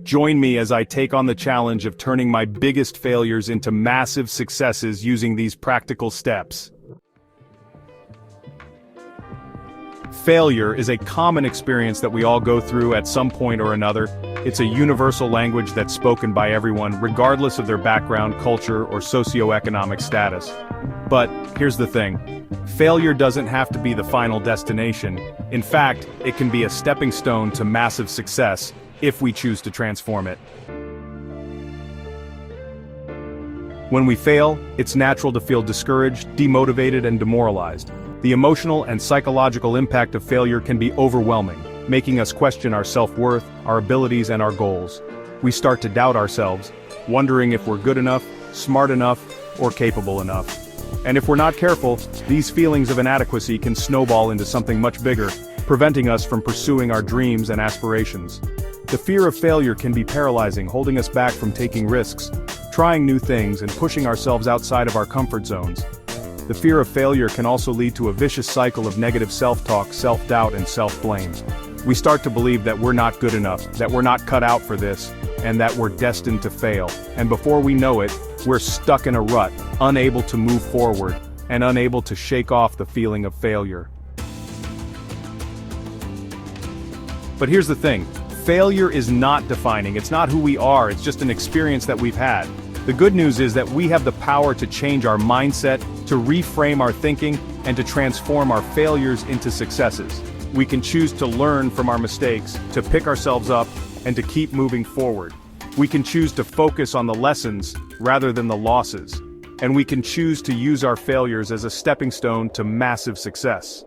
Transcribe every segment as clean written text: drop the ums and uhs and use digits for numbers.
Join me as I take on the challenge of turning my biggest failures into massive successes using these practical steps. Failure is a common experience that we all go through at some point or another. It's a universal language that's spoken by everyone, regardless of their background, culture, or socioeconomic status. But here's the thing. Failure doesn't have to be the final destination. In fact, it can be a stepping stone to massive success, if we choose to transform it. When we fail, it's natural to feel discouraged, demotivated, and demoralized. The emotional and psychological impact of failure can be overwhelming, making us question our self-worth, our abilities, and our goals. We start to doubt ourselves, wondering if we're good enough, smart enough, or capable enough. And if we're not careful, these feelings of inadequacy can snowball into something much bigger, preventing us from pursuing our dreams and aspirations. The fear of failure can be paralyzing, holding us back from taking risks, trying new things, and pushing ourselves outside of our comfort zones. The fear of failure can also lead to a vicious cycle of negative self-talk, self-doubt, and self-blame. We start to believe that we're not good enough, that we're not cut out for this, and that we're destined to fail. And before we know it, we're stuck in a rut, unable to move forward, and unable to shake off the feeling of failure. But here's the thing. Failure is not defining, it's not who we are, it's just an experience that we've had. The good news is that we have the power to change our mindset, to reframe our thinking, and to transform our failures into successes. We can choose to learn from our mistakes, to pick ourselves up, and to keep moving forward. We can choose to focus on the lessons rather than the losses. And we can choose to use our failures as a stepping stone to massive success.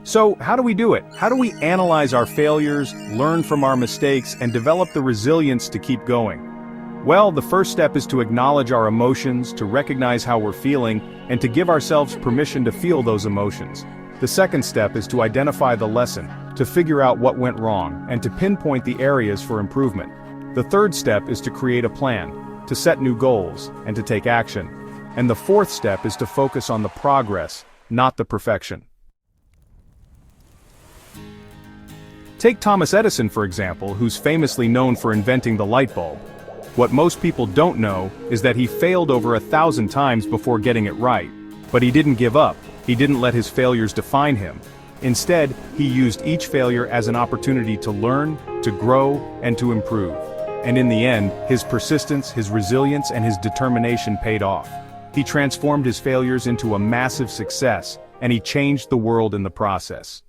So, how do we do it? How do we analyze our failures, learn from our mistakes, and develop the resilience to keep going? Well, the first step is to acknowledge our emotions, to recognize how we're feeling, and to give ourselves permission to feel those emotions. The second step is to identify the lesson, to figure out what went wrong, and to pinpoint the areas for improvement. The third step is to create a plan, to set new goals, and to take action. And the fourth step is to focus on the progress, not the perfection. Take Thomas Edison, for example, who's famously known for inventing the light bulb. What most people don't know is that he failed over 1,000 times before getting it right. But he didn't give up. He didn't let his failures define him. Instead, he used each failure as an opportunity to learn, to grow, and to improve. And in the end, his persistence, his resilience, and his determination paid off. He transformed his failures into a massive success, and he changed the world in the process.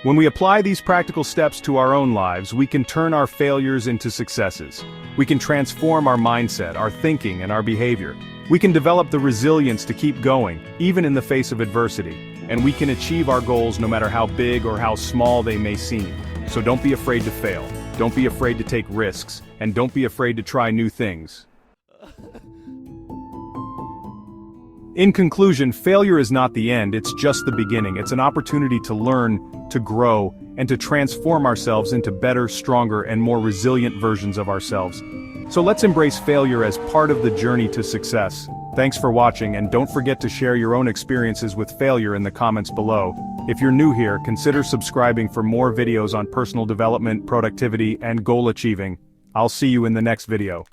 When we apply these practical steps to our own lives, we can turn our failures into successes. We can transform our mindset, our thinking, and our behavior. We can develop the resilience to keep going, even in the face of adversity. And we can achieve our goals no matter how big or how small they may seem. So don't be afraid to fail. Don't be afraid to take risks. And don't be afraid to try new things. In conclusion, failure is not the end, it's just the beginning. It's an opportunity to learn, to grow, and to transform ourselves into better, stronger, and more resilient versions of ourselves. So let's embrace failure as part of the journey to success. Thanks for watching, and don't forget to share your own experiences with failure in the comments below. If you're new here, consider subscribing for more videos on personal development, productivity, and goal achieving. I'll see you in the next video.